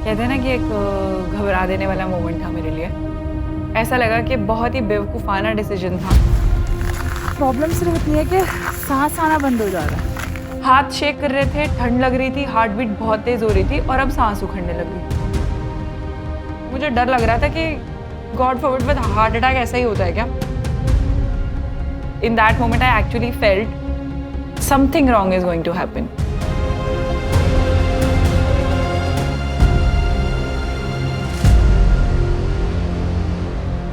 कहते हैं ना कि एक घबरा देने वाला मोमेंट था मेरे लिए। ऐसा लगा कि बहुत ही बेवकूफ़ाना डिसीजन था। प्रॉब्लम सिर्फ इतनी है कि सांस आना बंद हो जा रहा है। हाथ शेक कर रहे थे, ठंड लग रही थी, हार्ट बीट बहुत तेज हो रही थी और अब सांस उखड़ने लगी। मुझे डर लग रहा था कि God forbid with heart attack ऐसा ही होता है क्या। In that moment I actually felt something wrong is going to happen.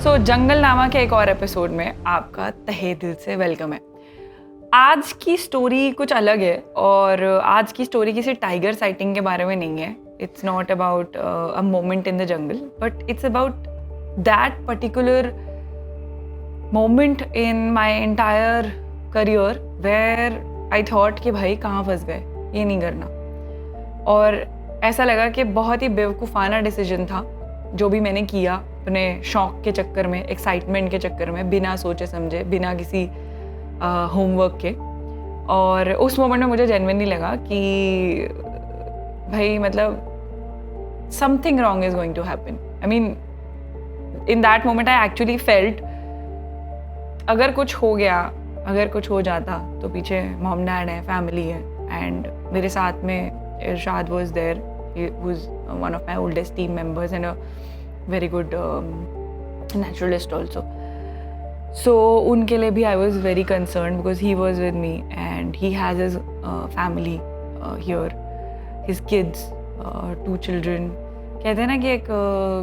So Junglenama के एक और एपिसोड में आपका तहे दिल से वेलकम है। आज की स्टोरी कुछ अलग है और आज की स्टोरी किसी टाइगर साइटिंग के बारे में नहीं है। It's not about a moment in the jungle but it's about that particular moment in my entire career where I thought कि भाई कहाँ फंस गए, ये नहीं करना। और ऐसा लगा कि बहुत ही बेवकूफ़ाना डिसीजन था जो भी मैंने किया अपने शौक के चक्कर में, एक्साइटमेंट के चक्कर में, बिना सोचे समझे, बिना किसी होमवर्क के। और उस मोमेंट में मुझे जेन्युइनली लगा कि भाई मतलब something wrong is going to happen. I mean in that moment I actually felt अगर कुछ हो गया, अगर कुछ हो जाता तो पीछे मॉम डैड है, फैमिली है एंड मेरे साथ में Irshad was there, he was one of my oldest team members and a very good naturalist also. So उनके लिए भी I was very concerned because he was with me and he has his family here, his kids, 2 children. कहते हैं ना कि एक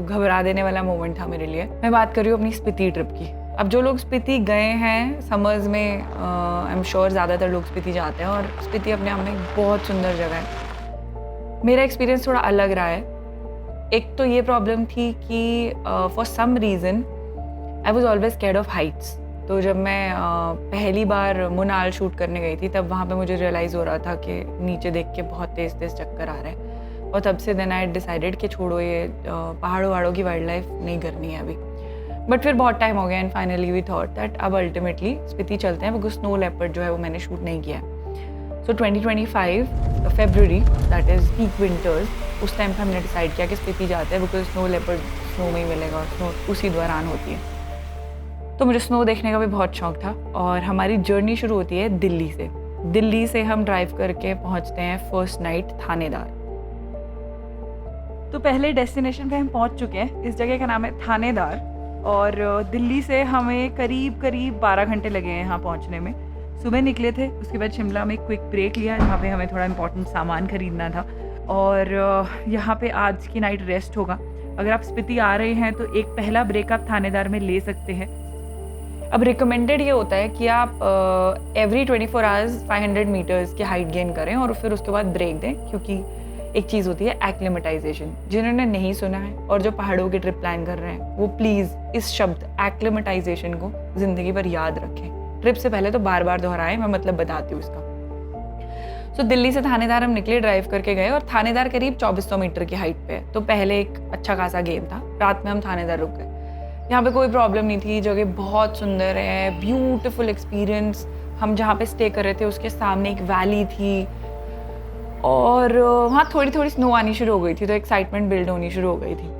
घबरा देने वाला मोमेंट था मेरे लिए। मैं बात कर रही हूँ अपनी स्पीति ट्रिप की। अब जो लोग स्पीति गए हैं समर्स में, आई एम श्योर ज़्यादातर लोग स्पीति जाते हैं और स्पीति अपने आप में एक बहुत सुंदर जगह है। मेरा एक्सपीरियंस थोड़ा अलग रहा है। एक तो ये प्रॉब्लम थी कि for some reason I was always scared of heights. तो जब मैं पहली बार मुनाल शूट करने गई थी तब वहाँ पे मुझे रियलाइज़ हो रहा था कि नीचे देख के बहुत तेज़ तेज़ चक्कर आ रहे हैं और तब से देन आई डिसाइडेड कि छोड़ो, ये पहाड़ों वहाड़ों की वाइल्ड लाइफ नहीं करनी है अभी। बट फिर बहुत टाइम हो गया and finally we thought that अब अल्टीमेटली स्पीति चलते हैं बिकॉज स्नो लेपर्ड जो है वो मैंने शूट नहीं किया है। सो 2025 फरवरी, दैट इज़ पीक विंटर्स, उस टाइम पर हमने डिसाइड किया कि स्पीति जाते हैं बिकॉज स्नो लेपर्ड स्नो में ही मिलेगा और स्नो उसी दौरान होती है। तो मुझे स्नो देखने का भी बहुत शौक था और हमारी जर्नी शुरू होती है दिल्ली से। दिल्ली से हम ड्राइव करके पहुंचते हैं फर्स्ट नाइट थानेदार। तो पहले डेस्टिनेशन पे हम पहुंच चुके हैं। इस जगह का नाम है थानेदार और दिल्ली से हमें करीब 12 घंटे लगे हैं यहाँ पहुँचने में। सुबह निकले थे, उसके बाद शिमला में क्विक ब्रेक लिया जहाँ पे हमें थोड़ा इंपॉर्टेंट सामान खरीदना था और यहाँ पे आज की नाइट रेस्ट होगा। अगर आप स्पीति आ रहे हैं तो एक पहला ब्रेक आप थानेदार में ले सकते हैं। अब रिकमेंडेड ये होता है कि आप एवरी 24 आवर्स 500 मीटर्स की हाइट गेन करें और फिर उसके बाद ब्रेक दें, क्योंकि एक चीज़ होती है एक्लिमेटाइजेशन। जिन्होंने नहीं सुना है और जो पहाड़ों की ट्रिप प्लान कर रहे हैं वो प्लीज़ इस शब्द एक्लिमेटाइजेशन को ज़िंदगी भर याद रखें। ट्रिप से पहले तो बार बार दोहराएं, मैं मतलब बताती हूँ इसका। तो दिल्ली से थानेदार हम निकले, ड्राइव करके गए और थानेदार करीब 2400 मीटर की हाइट पे है। तो पहले एक अच्छा खासा गेम था। रात में हम थानेदार रुक गए। यहाँ पे कोई प्रॉब्लम नहीं थी, जगह बहुत सुंदर है, ब्यूटीफुल एक्सपीरियंस। हम जहाँ पे स्टे कर रहे थे उसके सामने एक वैली थी और वहाँ थोड़ी थोड़ी स्नो आनी शुरू हो गई थी तो एक्साइटमेंट बिल्ड होनी शुरू हो गई थी।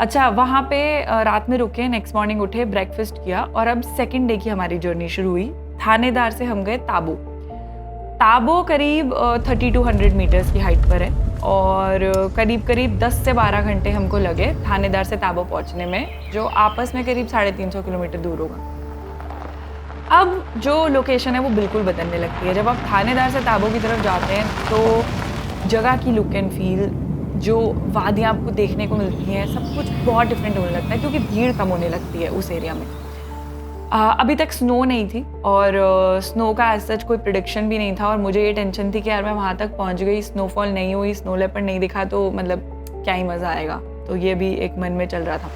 अच्छा, वहाँ पे रात में रुके, नेक्स्ट मॉर्निंग उठे, ब्रेकफास्ट किया और अब सेकेंड डे की हमारी जर्नी शुरू हुई। थानेदार से हम गए ताबो। ताबो करीब 3200 मीटर्स की हाइट पर है और करीब 10 से 12 घंटे हमको लगे थानेदार से ताबो पहुँचने में, जो आपस में करीब 350 किलोमीटर दूर होगा। अब जो लोकेशन है वो बिल्कुल बदलने लगती है। जब आप थानेदार से ताबो की तरफ जाते हैं तो जगह की लुक एंड फील, जो वादियाँ आपको देखने को मिलती हैं, सब कुछ बहुत डिफरेंट होने लगता है क्योंकि भीड़ कम होने लगती है उस एरिया में। अभी तक स्नो नहीं थी और स्नो का एज सच कोई प्रिडिक्शन भी नहीं था और मुझे ये टेंशन थी कि यार मैं वहाँ तक पहुँच गई, स्नोफॉल नहीं हुई, स्नो लेपर्ड नहीं दिखा तो मतलब क्या ही मज़ा आएगा। तो ये भी एक मन में चल रहा था।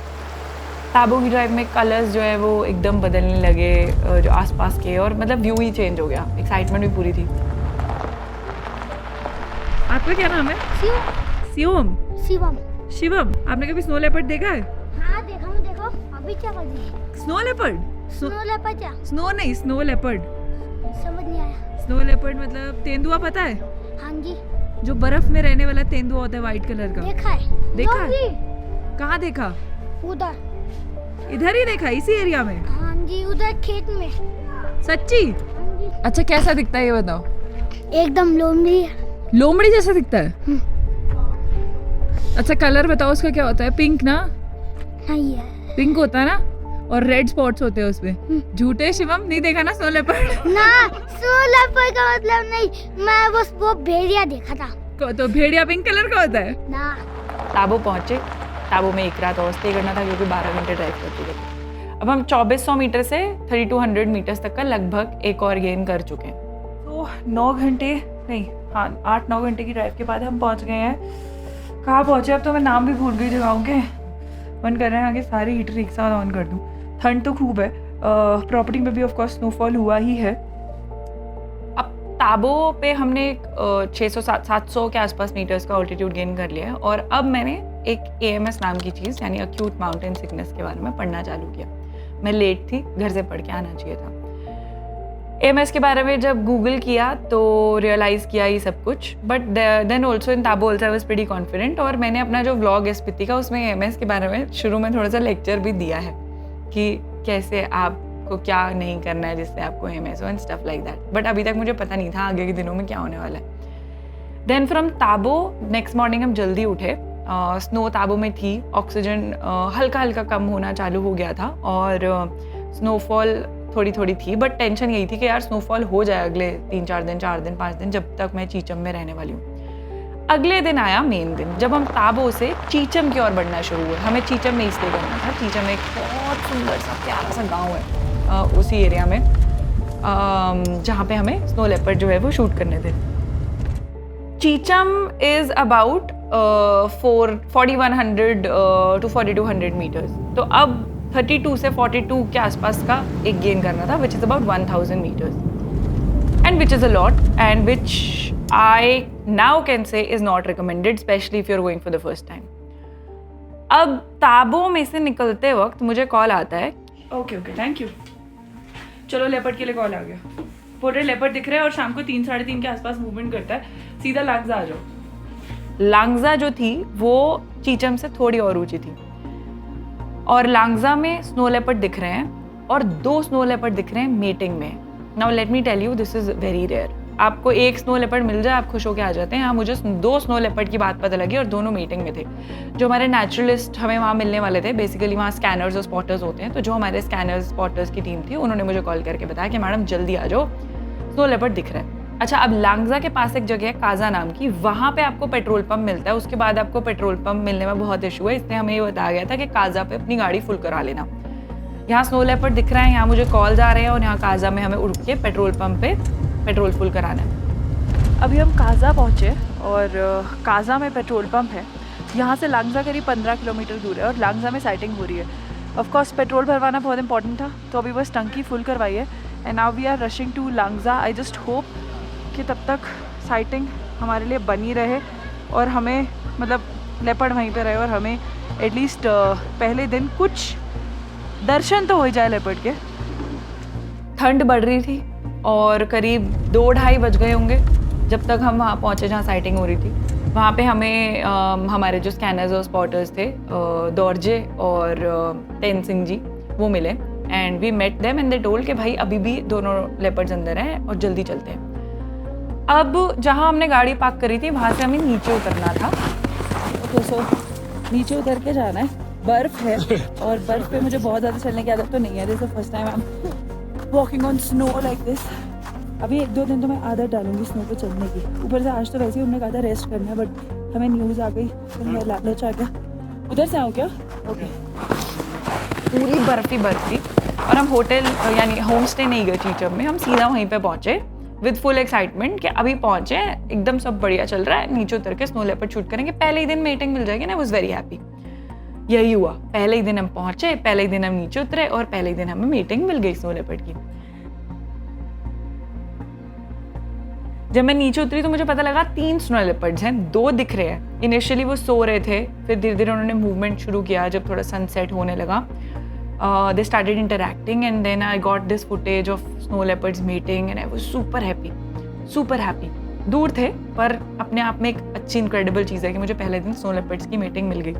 ताबो की ड्राइव में कलर्स जो है वो एकदम बदलने लगे जो आसपास के, और मतलब व्यू ही चेंज हो गया, एक्साइटमेंट भी पूरी थी। आपका क्या नाम है? शिवम। शिवम, आपने कभी स्नो लेपर्ड देखा है? हाँ देखा हूँ, देखो अभी क्या कर रही है? Snow leopard? स्नो लेपर्ड क्या? स्नो नहीं, स्नो लेपर्ड। समझ नहीं आया। स्नो लेपर्ड मतलब तेंदुआ, पता है? हाँ जी। जो बर्फ में रहने वाला तेंदुआ होता है व्हाइट कलर का। देखा है? देखा है? लोमड़ी, कहाँ देखा? उधर। इधर ही देखा, इसी एरिया में? हाँ जी, उधर खेत में। सच्ची? हाँ जी। अच्छा कैसा दिखता है ये बताओ? एकदम लोमड़ी। लोमड़ी जैसा दिखता है? अच्छा कलर बताओ उसका क्या होता है? पिंक ना? हाँ ये। पिंक होता है ना? और रेड स्पॉट्स होते हैं उसपे। झूठे शिवम, नहीं देखा ना स्नो लेपर्ड? ना, स्नो लेपर्ड का मतलब नहीं, मैं बस वो भेड़िया देखा था। तो भेड़िया पिंक कलर का होता है? ना। ताबो पहुंचे। ताबो में एक रात और स्टे करना था क्योंकि 12 घंटे ड्राइव कर चुके थे। अब हम 2400 मीटर से 3200 मीटर्स तक का लगभग एक और गेन कर चुके हैं। तो 9 घंटे नहीं, हाँ 8-9 घंटे की ड्राइव के बाद हम पहुंच गए हैं। कहाँ पहुंचे अब तो मैं नाम भी भूल गई जगहों के। मन कर रहे हैं आगे सारे हीटर एक साथ ऑन कर दूं। ठंड तो खूब है। प्रॉपर्टी में भी ऑफ कोर्स स्नोफॉल हुआ ही है। अब ताबो पे हमने 600-700 के आसपास मीटर्स का ऑल्टीट्यूड गेन कर लिया है और अब मैंने एक AMS नाम की चीज़ यानी अक्यूट माउंटेन सिकनेस के बारे में पढ़ना चालू किया। मैं लेट थी, घर से पढ़ के आना चाहिए था। AMS के बारे में जब गूगल किया तो रियलाइज़ किया ये सब कुछ, but then also in Tabo also I was pretty confident. और मैंने अपना जो व्लॉग है स्पीति का उसमें AMS के बारे में शुरू में थोड़ा सा लेक्चर भी दिया है कि कैसे आपको क्या नहीं करना है जिससे आपको AMS हो and stuff like that. But अभी तक मुझे पता नहीं था आगे के दिनों में क्या होने वाला है। Then from Tabo next morning हम जल्दी उठे। स्नो ताबो में थी, ऑक्सीजन हल्का हल्का कम होना चालू हो गया था और स्नोफॉल थोड़ी थोड़ी थी, बट टेंशन यही थी कि यार स्नोफॉल हो जाए अगले 3-4 दिन, 4 दिन, 5 दिन, जब तक मैं चीचम में रहने वाली हूँ। अगले दिन आया मेन दिन, जब हम ताबो से चीचम की ओर बढ़ना शुरू हुए। हमें चीचम में स्टे करना था। चीचम एक बहुत सुंदर सा प्यारा सा गाँव है उसी एरिया में जहाँ पे हमें स्नो लेपर्ड जो है वो शूट करने थे। Chicham is about 4100 to 4200 metres. तो अब 32 से 42 के आसपास का एक गेन करना था, which is about 1000 metres and which is a lot and which I now can say is not recommended specially if you are going for the first time. अब ताबो में से निकलते वक्त मुझे कॉल आता है। Okay thank you. चलो leopard के लिए कॉल आ गया। बोल रहे लेपर्ड दिख रहा है और शाम को 3-3:30 के आसपास मूवमेंट करता है, सीधा लांगजा आ जाओ। लांगजा जो थी वो चीचम से थोड़ी और ऊंची थी और लांगजा में स्नो लेपर्ड दिख रहे हैं और 2 स्नो लेपर्ड दिख रहे हैं मीटिंग में। Now let me tell you this is very rare. आपको एक स्नो लेपर्ड मिल जाए आप खुश होकर आ जाते हैं। यहाँ मुझे 2 स्नो लेपर्ड की बात पता लगी और दोनों मीटिंग में थे। जो हमारे नेचुरलिस्ट हमें वहाँ मिलने वाले थे, बेसिकली वहाँ स्कैनर्स और स्पॉटर्स होते हैं, तो जो हमारे स्कैनर्स स्पॉटर्स की टीम थी उन्होंने मुझे कॉल करके बताया कि मैडम जल्दी आ जाओ, स्नो लेपर्ड दिख रहा है। अच्छा, अब लांगजा के पास एक जगह है काजा नाम की, वहाँ पे आपको पेट्रोल पंप मिलता है। उसके बाद आपको पेट्रोल पंप मिलने में बहुत इशू है, इसलिए हमें ये बताया गया था कि काजा पे अपनी गाड़ी फुल करा लेना। यहाँ स्नो लेपर्ड दिख रहा है, यहाँ मुझे कॉल आ रहे हैं और यहाँ काजा में हमें उड़ के पेट्रोल पंप पे पेट्रोल फुल कराना है। अभी हम काजा पहुँचे और काजा में पेट्रोल पंप है। यहाँ से लांगजा करीब 15 किलोमीटर दूर है और लांगजा में साइटिंग हो रही है। ऑफ कोर्स पेट्रोल भरवाना बहुत इंपॉर्टेंट था, तो अभी बस टंकी फुल करवाई है and now we are rushing to Langza. I just hope कि तब तक साइटिंग हमारे लिए बनी रहे और हमें मतलब लेपर्ड वहीं पे रहे और हमें एटलीस्ट पहले दिन कुछ दर्शन तो हो जाए लेपर्ड के। ठंड बढ़ रही थी और करीब 2-2:30 बज गए होंगे जब तक हम वहाँ पहुँचे जहाँ साइटिंग हो रही थी। वहाँ पे हमें हमारे जो स्कैनर्स और स्पॉटर्स थे दौरजे और तेन सिंह जी वो मिले and we met them and they told कि भाई अभी भी दोनों लेपर्ड्स अंदर हैं और जल्दी चलते हैं। अब जहाँ हमने गाड़ी पार्क करी थी वहाँ से हमें नीचे उतरना था। ओके सो नीचे उतर के जाना है। बर्फ़ है और बर्फ़ पे मुझे बहुत ज़्यादा चलने की आदत तो नहीं है। This is first time I am walking on snow like this. अभी 1-2 दिन तो मैं आदत डालूंगी स्नो पे चलने की। ऊपर से आज तो वैसे ही हमने कहा था रेस्ट करना है, बट हमें न्यूज़ आ गई तो मैं लालच आ गया। उधर से आऊँ क्या? ओके। पूरी बर्फ़ थी और हम होटल यानी होम स्टे नहीं गए चीचम में, हम सीधा वहीं पे पहुँचे विद फुल एक्साइटमेंट कि अभी पहुँचे एकदम सब बढ़िया चल रहा है, नीचे उतर के स्नो लेपर्ड शूट करेंगे, पहले ही दिन मीटिंग मिल जाएगी ना। I was very happy. यही हुआ, पहले ही दिन हम पहुँचे, पहले ही दिन हम नीचे उतरे और पहले ही दिन हमें मीटिंग मिल गई स्नो लेपर्ड की। जब मैं नीचे उतरी तो मुझे पता लगा 3 स्नो लेपर्ड्स हैं, 2 दिख रहे हैं। इनिशियली वो सो रहे थे, फिर धीरे धीरे उन्होंने मूवमेंट शुरू किया। जब थोड़ा सनसेट होने लगा they started interacting and then I got this footage of snow leopards mating and I was super happy. दूर थे, पर अपने आप में एक अच्छी इनक्रेडिबल चीज़ है कि मुझे पहले दिन स्नो लेपर्ड्स की मीटिंग मिल गई।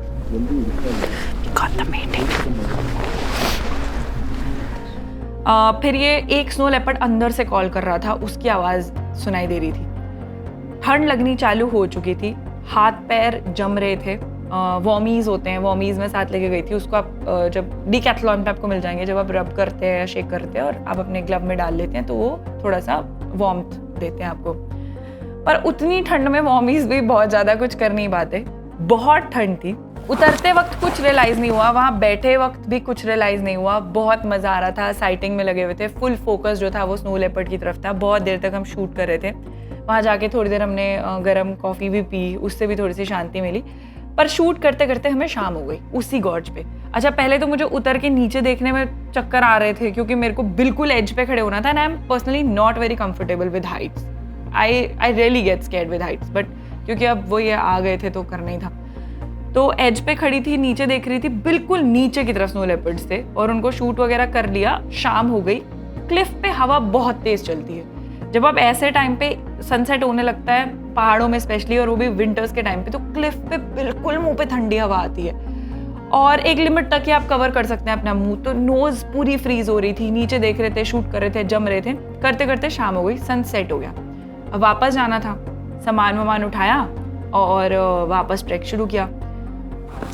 फिर ये एक स्नो लेपर्ड अंदर से कॉल कर रहा था, उसकी आवाज़ सुनाई दे रही थी। ठंड लगनी चालू हो चुकी थी, हाथ पैर जम रहे थे। वॉमीज़ होते हैं, वॉमीज़ में साथ लेके गई थी उसको। आप जब डीकैथलॉन पे आपको मिल जाएंगे, जब आप रब करते हैं या शेक करते हैं और आप अपने ग्लव में डाल लेते हैं तो वो थोड़ा सा वार्मथ देते हैं आपको। पर उतनी ठंड में वॉमीज़ भी बहुत ज़्यादा कुछ कर नहीं पाते, बहुत ठंड थी। उतरते वक्त कुछ रियलाइज़ नहीं हुआ, वहाँ बैठे वक्त भी कुछ रियलाइज़ नहीं हुआ। बहुत मज़ा आ रहा था, साइटिंग में लगे हुए थे, फुल फोकस जो था वो स्नो लेपर्ड की तरफ था। बहुत देर तक हम शूट कर रहे थे। वहाँ जाके थोड़ी देर हमने गर्म कॉफ़ी भी पी, उससे भी थोड़ी सी शांति मिली। पर शूट करते करते हमें शाम हो गई उसी गॉर्ज पे। अच्छा, पहले तो मुझे उतर के नीचे देखने में चक्कर आ रहे थे क्योंकि मेरे को बिल्कुल एज पे खड़े होना था and I am personally not very comfortable with Heights. I really get scared with Heights, but क्योंकि अब वो ये आ गए थे तो करना ही था। तो एज पे खड़ी थी, नीचे देख रही थी, बिल्कुल नीचे की तरफ स्नो लेपर्ड्स थे और उनको शूट वगैरह कर लिया। शाम हो गई। क्लिफ पे हवा बहुत तेज़ चलती है। जब आप ऐसे टाइम पे सनसेट होने लगता है पहाड़ों में स्पेशली, और वो भी विंटर्स के टाइम पे, तो क्लिफ पे बिल्कुल मुंह पे ठंडी हवा आती है और एक लिमिट तक ही आप कवर कर सकते हैं अपना मुंह। तो नोज पूरी फ्रीज हो रही थी। नीचे देख रहे थे, शूट कर रहे थे, जम रहे थे। करते करते शाम हो गई, सनसेट हो गया। अब वापस जाना था, सामान वामान उठाया और वापस ट्रैक शुरू किया।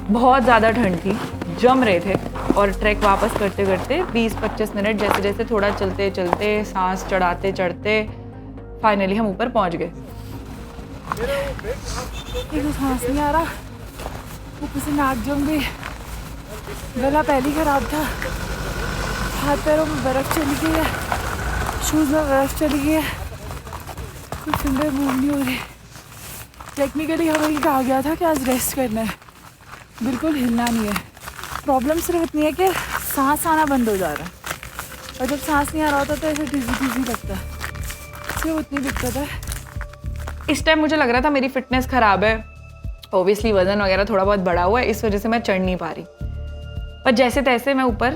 बहुत ज़्यादा ठंड थी, जम रहे थे और ट्रैक वापस करते करते 20-25 मिनट जैसे जैसे थोड़ा चलते चलते, सांस चढ़ाते चढ़ते फाइनली हम ऊपर पहुंच गए। एक तो सांस नहीं आ रहा, ऊपर से नाक जम गई, गला पहले ही खराब था, हाथ पैरों में बर्फ़ चली गई है, शूज़ में बर्फ़ चली गई है, कुछ फिंगर मूव नहीं हो रही। टेक्निकली हमें ये कहा गया था कि आज रेस्ट करना है, बिल्कुल हिलना नहीं है। प्रॉब्लम सिर्फ इतनी है कि सांस आना बंद हो जा रहा है, और जब सांस नहीं आ रहा होता तो ऐसे डिजी लगता है। सिर्फ उतनी दिक्कत है। इस टाइम मुझे लग रहा था मेरी फिटनेस ख़राब है, ओबियसली वज़न वगैरह थोड़ा बहुत बढ़ा हुआ है, इस वजह से मैं चढ़ नहीं पा रही। पर जैसे तैसे मैं ऊपर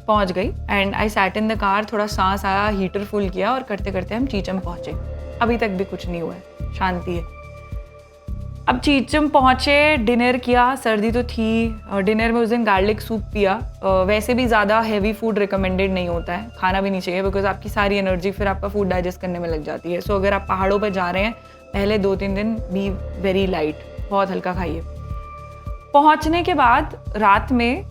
पहुंच गई and I sat in the car. थोड़ा सांस आया, हीटर फुल किया और करते करते हम चीचम पहुँचे। अभी तक भी कुछ नहीं हुआ है, शांति है। अब चीचम पहुँचे, डिनर किया, सर्दी तो थी। डिनर में उस दिन गार्लिक सूप पिया। वैसे भी ज़्यादा हैवी फूड रिकमेंडेड नहीं होता है, खाना भी नहीं चाहिए, बिकॉज आपकी सारी एनर्जी फिर आपका फूड डाइजेस्ट करने में लग जाती है। सो अगर आप पहाड़ों पर जा रहे हैं, पहले 2-3 दिन बी वेरी लाइट, बहुत हल्का खाइए। पहुँचने के बाद रात में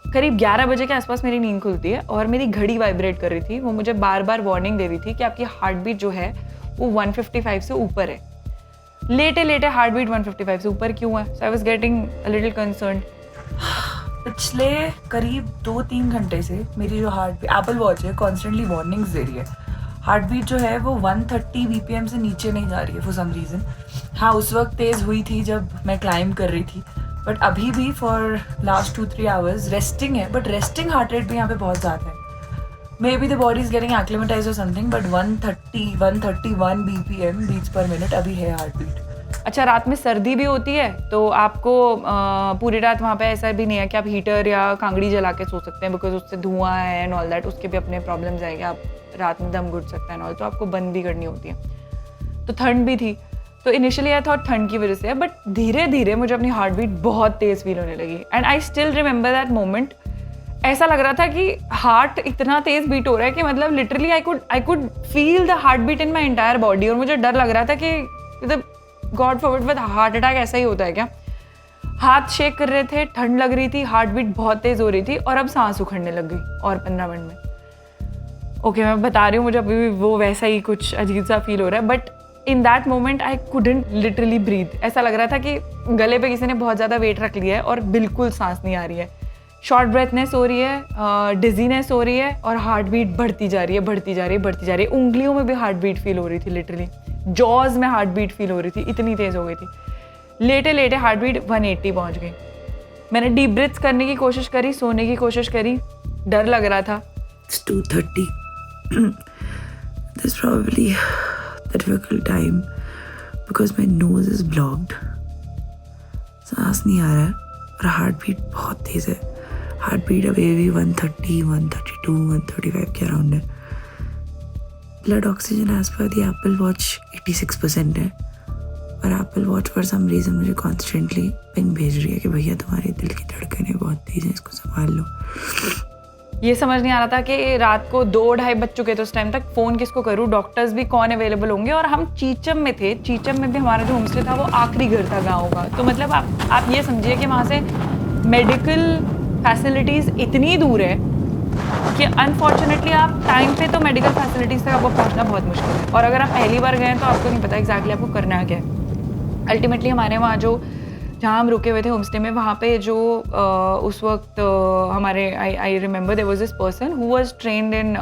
करीब 11 बजे के आसपास मेरी नींद खुलती है और मेरी घड़ी वाइब्रेट कर रही थी। वो मुझे बार बार वार्निंग दे रही थी कि आपकी हार्ट बीट जो है वो 155 से ऊपर है। लेटे लेटे हार्ट बीट 155 से ऊपर क्यों है? So I was getting a little concerned. पिछले करीब 2-3 घंटे से मेरी जो हार्ट बीट, एप्पल वॉच है, कॉन्स्टेंटली वार्निंग्स दे रही है। हार्ट बीट जो है वो 130 BPM से नीचे नहीं जा रही है फॉर सम रीज़न। हाँ, उस वक्त तेज़ हुई थी जब मैं क्लाइंब कर रही थी, बट अभी भी फॉर लास्ट 2-3 आवर्स रेस्टिंग है, बट रेस्टिंग हार्ट रेट भी यहाँ पे बहुत ज़्यादा है। May be the body is getting acclimatise और something, but 131 BPM beats per minute अभी है हार्ट बीट। अच्छा, रात में सर्दी भी होती है तो आपको पूरी रात वहाँ पे ऐसा भी नहीं है कि आप हीटर या कांगड़ी जला के सो सकते हैं, बिकॉज उससे धुआं है एंड ऑल दैट, उसके भी अपने प्रॉब्लम्स आएंगे। आप रात में दम घुट सकता है एंड ऑल, तो आपको बंद भी करनी होती है। तो ठंड भी थी, तो इनिशियली आई थॉट ठंड की वजह से है, बट धीरे धीरे मुझे अपनी हार्ट बीट बहुत तेज़ फील होने लगी and I still remember that moment. ऐसा लग रहा था कि हार्ट इतना तेज़ बीट हो रहा है कि मतलब literally I could feel the heart beat in my entire body, और मुझे डर लग रहा था कि मतलब God forbid with heart attack ऐसा ही होता है क्या। हाथ शेक कर रहे थे, ठंड लग रही थी, हार्ट बीट बहुत तेज़ हो रही थी और अब सांस उखड़ने लग गई और 15 मिनट में। ओके, मैं बता रही हूँ, मुझे अभी भी वो वैसा ही कुछ अजीब सा फील हो रहा है, but in that moment I couldn't literally breathe. ऐसा लग रहा था कि गले पे किसी ने बहुत ज़्यादा वेट रख लिया है और बिल्कुल सांस नहीं आ रही है। शॉर्ट ब्रेथनेस हो रही है, डिजीनेस हो रही है और हार्ट बीट बढ़ती जा रही है, बढ़ती जा रही है, बढ़ती जा रही है। उंगलियों में भी हार्ट बीट फील हो रही थी, लिटरली जॉज में हार्ट बीट फील हो रही थी, इतनी तेज़ हो गई थी। लेटे लेटे हार्ट बीट 180 पहुँच गई। मैंने डीप ब्रीथ्स करने की कोशिश करी, सोने की कोशिश करी, डर लग रहा था। It's 2:30. There's probably a difficult time because my nose is blocked. सांस नहीं आ रहा है और हार्ट बीट बहुत तेज़ है। हार्ट बीट अभी भी 130, 132, 135 के अराउंड है। Blood oxygen as per the Apple Watch 86% है, और Apple Watch for some reason मुझे कॉन्स्टेंटली पिंग भेज रही है कि भैया तुम्हारे दिल की धड़कनें बहुत तेज़ हैं, इसको संभाल लो। ये समझ नहीं आ रहा था कि रात को 2-2:30 बज चुके थे उस टाइम तक, फ़ोन किसको करूँ, डॉक्टर्स भी कौन अवेलेबल होंगे, और हम चीचम में थे। चीचम में भी हमारा जो होमस्टे था वो आखिरी घर था गाँव का। तो मतलब आप ये समझिए कि वहाँ से मेडिकल फैसिलिटीज़ इतनी दूर है कि अनफॉर्चुनेटली आप टाइम पे तो मेडिकल फैसिलिटीज़ तक आपको पहुँचना बहुत मुश्किल है, और अगर आप पहली बार गए तो आपको नहीं पता एग्जैक्टली आपको करना क्या है। अल्टीमेटली हमारे वहाँ जहाँ हम रुके हुए थे होमस्टे में, वहाँ पे जो उस वक्त हमारे I remember there was this person who was trained in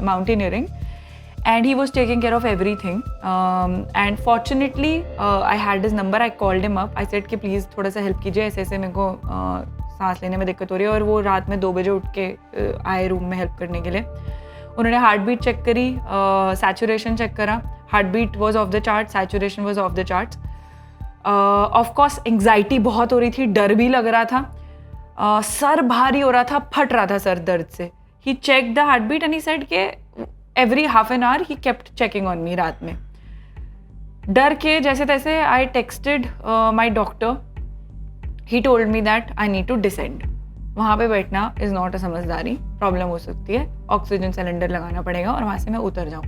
mountaineering and he was taking care of everything, and fortunately I had his number, I called him up, I said कि please थोड़ा सा help कीजिए, ऐसे ऐसे मेरे को सांस लेने में दिक्कत हो रही है। और वो रात में 2 बजे उठ के आए रूम में हेल्प करने के लिए। उन्होंने हार्ट बीट चेक करी, सैचुरेशन चेक करा, heart beat was off the chart, saturation was off the charts. Of course anxiety बहुत हो रही थी, डर भी लग रहा था, सर भारी हो रहा था, फट रहा था सर दर्द से। He check the heart beat and he said के every half an hour he kept checking on me. रात में डर के जैसे तैसे I texted my doctor, he told me that I need to descend. वहाँ पे बैठना इज़ नॉट अ समझदारी, प्रॉब्लम हो सकती है, ऑक्सीजन सिलेंडर लगाना पड़ेगा और वहाँ से मैं उतर जाऊँ।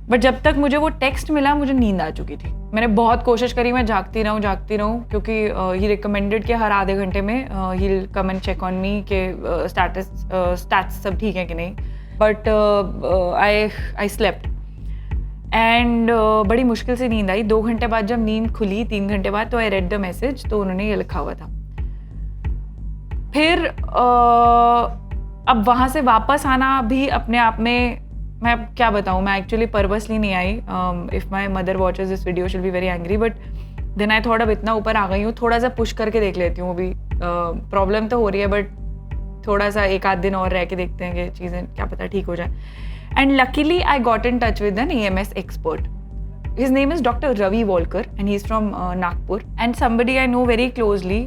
बट जब तक मुझे वो टेक्स्ट मिला मुझे नींद आ चुकी थी। मैंने बहुत कोशिश करी मैं जागती रहूँ क्योंकि ही रिकमेंडेड कि हर आधे घंटे में ही will come and check on me के स्टैट्स सब ठीक है कि नहीं। बट आई स्लेप्ट एंड बड़ी मुश्किल से नींद आई। 2 घंटे बाद जब नींद खुली, 3 घंटे बाद, तो आई रेड द मैसेज, तो उन्होंने ये लिखा हुआ था। फिर अब वहाँ से वापस आना भी अपने आप में, मैं क्या बताऊँ, मैं एक्चुअली पर्पसली नहीं आई। If my mother watches this video she will be very angry, but then I thought अब इतना ऊपर आ गई हूँ, थोड़ा सा पुश करके देख लेती हूँ। अभी प्रॉब्लम तो हो रही है बट थोड़ा सा 1-8 दिन और रह के देखते हैं कि चीज़ें क्या पता ठीक हो जाए। And luckily I got in touch with an EMS expert. His name is Dr. Ravi Walker and he's from Nagpur, and somebody I know very closely,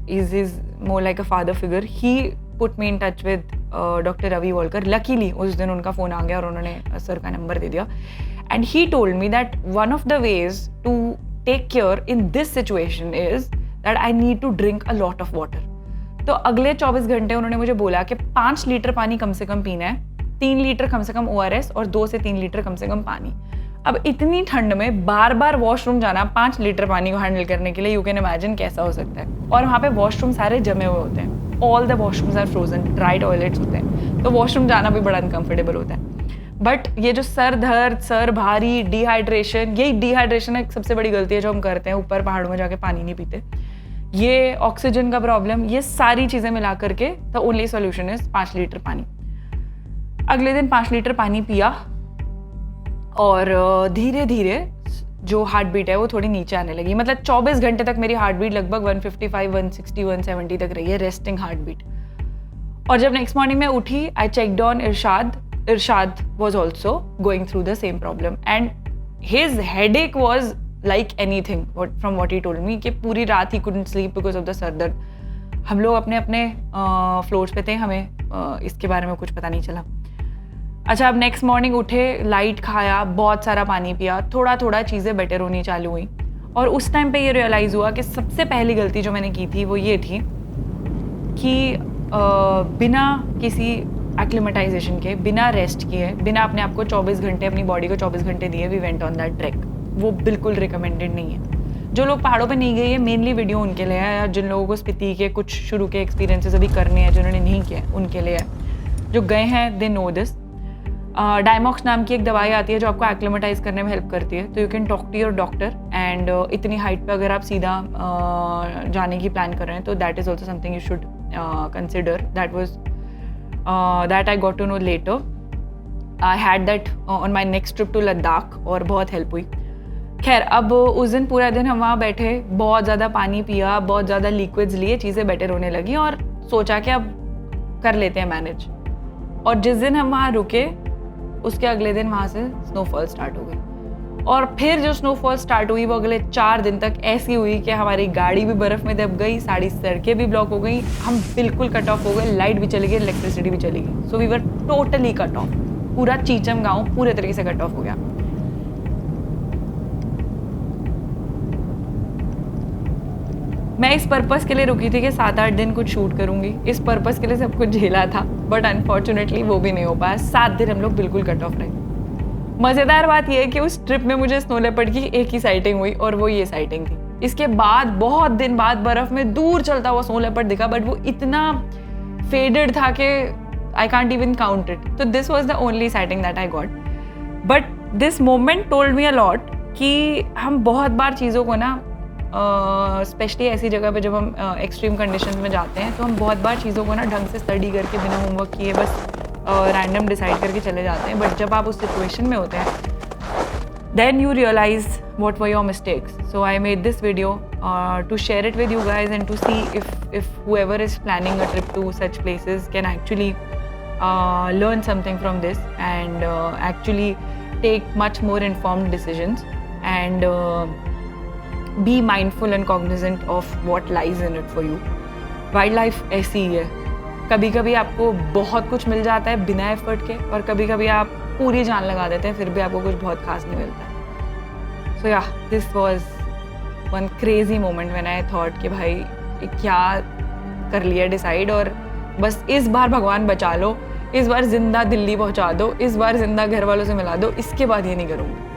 is more like a father figure. He put me in touch with Dr. Ravi Walker. Luckily उस दिन उनका phone आ गया और उन्होंने sir का number दे दिया. And he told me that one of the ways to take care in this situation is that I need to drink a lot of water. तो अगले 24 घंटे उन्होंने मुझे बोला कि 5 लीटर पानी कम से कम पीना है, 3 लीटर कम से कम ORS और 2 से 3 लीटर कम से कम पानी. अब इतनी ठंड में बार बार वॉशरूम जाना 5 लीटर पानी को हैंडल करने के लिए, यू कैन इमेजिन कैसा हो सकता है. और वहाँ पे वॉशरूम सारे जमे हुए होते हैं, all the washrooms are frozen, dry toilets होते हैं, तो वॉशरूम जाना भी बड़ा अनकम्फर्टेबल होता है. बट ये जो सर दर्द, सर भारी, डिहाइड्रेशन, यही डिहाइड्रेशन एक सबसे बड़ी गलती है जो हम करते हैं, ऊपर पहाड़ों में जाके पानी नहीं पीते. ये ऑक्सीजन का प्रॉब्लम, ये सारी चीज़ें मिला करके the only solution is 5 litre पानी. अगले दिन 5 लीटर पानी पिया और धीरे धीरे जो हार्ट बीट है वो थोड़ी नीचे आने लगी. मतलब 24 घंटे तक मेरी हार्ट बीट लगभग 155, 160, 170 तक रही है, रेस्टिंग हार्ट बीट. और जब नेक्स्ट मॉर्निंग में उठी, I checked on Irshad was also going through the same problem and his headache was like anything from what he told me, कि पूरी रात he couldn't sleep because of the sir दर्द. हम लोग अपने अपने फ्लोर्स पे थे, हमें इसके बारे में कुछ पता नहीं चला. अच्छा, अब नेक्स्ट मॉर्निंग उठे, लाइट खाया, बहुत सारा पानी पिया, थोड़ा थोड़ा चीज़ें बेटर होनी चालू हुई. और उस टाइम पे ये रियलाइज़ हुआ कि सबसे पहली गलती जो मैंने की थी वो ये थी कि बिना किसी एक्लिमेटाइजेशन के, बिना रेस्ट किए, बिना अपने आप को 24 घंटे, अपनी बॉडी को 24 घंटे दिए, we went on that track. वो बिल्कुल रिकमेंडेड नहीं है. जो लोग पहाड़ों पे नहीं गए, मेनली वीडियो उनके लिए है, या जिन लोगों को स्पीति के कुछ शुरू के एक्सपीरियंसेस अभी करने हैं, जिन्होंने नहीं किया उनके लिए है. जो गए हैं दे नो दिस. डायमॉक्स नाम की एक दवाई आती है जो आपको एक्लिमेटाइज करने में हेल्प करती है. तो you can talk to your doctor and इतनी हाइट पे अगर आप सीधा जाने की प्लान कर रहे हैं तो that is also something you should consider. That was that I got to know later. I had that on my next trip to Ladakh और बहुत हेल्प हुई. खैर, अब उस दिन पूरा दिन हम वहाँ बैठे, बहुत ज़्यादा पानी पिया, बहुत ज़्यादा लिक्विड्स लिए, चीज़ें बेटर होने लगी और सोचा कि अब कर लेते हैं मैनेज. और जिस दिन हम वहाँ रुके उसके अगले दिन वहाँ से स्नोफॉल स्टार्ट हो गई. और फिर जो स्नोफॉल स्टार्ट हुई वो अगले 4 दिन तक ऐसी हुई कि हमारी गाड़ी भी बर्फ़ में दब गई, सारी सड़कें भी ब्लॉक हो गई, हम बिल्कुल कट ऑफ हो गए, लाइट भी चली गई, इलेक्ट्रिसिटी भी चली गई. So we were totally cut off. पूरा चीचम गांव पूरे तरीके से कट ऑफ हो गया। मैं इस पर्पस के लिए रुकी थी कि 7-8 दिन कुछ शूट करूंगी, इस पर्पस के लिए सब कुछ झेला था, बट अनफॉर्चुनेटली वो भी नहीं हो पाया। 7 दिन हम लोग बिल्कुल कट ऑफ रहे। मज़ेदार बात यह है कि उस ट्रिप में मुझे स्नो लेपर्ड की एक ही साइटिंग हुई और वो ये साइटिंग थी। इसके बाद बहुत दिन बाद बर्फ में दूर चलता हुआ स्नो लेपर्ड दिखा, बट वो इतना फेडेड था कि I can't even count it. तो this was the only sighting that I got, but this moment told me a lot कि हम बहुत बार चीज़ों को ना स्पेशली ऐसी जगह पे जब हम एक्सट्रीम कंडीशंस में जाते हैं तो हम बहुत बार चीज़ों को ना ढंग से स्टडी करके बिना होमवर्क किए बस रैंडम डिसाइड करके चले जाते हैं। बट जब आप उस सिचुएशन में होते हैं then you realize what were your mistakes. So I made this video to share it with you guys and to see if whoever is planning a trip to such places can actually learn something from this and actually take much more informed decisions and be mindful and cognizant of what lies in it for you. Wildlife ऐसी ही है, कभी कभी आपको बहुत कुछ मिल जाता है बिना एफर्ट के और कभी कभी आप पूरी जान लगा देते हैं फिर भी आपको कुछ बहुत खास नहीं मिलता है। सो या this was one crazy moment when I thought कि भाई क्या कर लिया डिसाइड, और बस इस बार भगवान बचा लो, इस बार जिंदा दिल्ली पहुंचा दो, इस बार जिंदा घर वालों से मिला दो, इसके बाद ये नहीं करूँगी।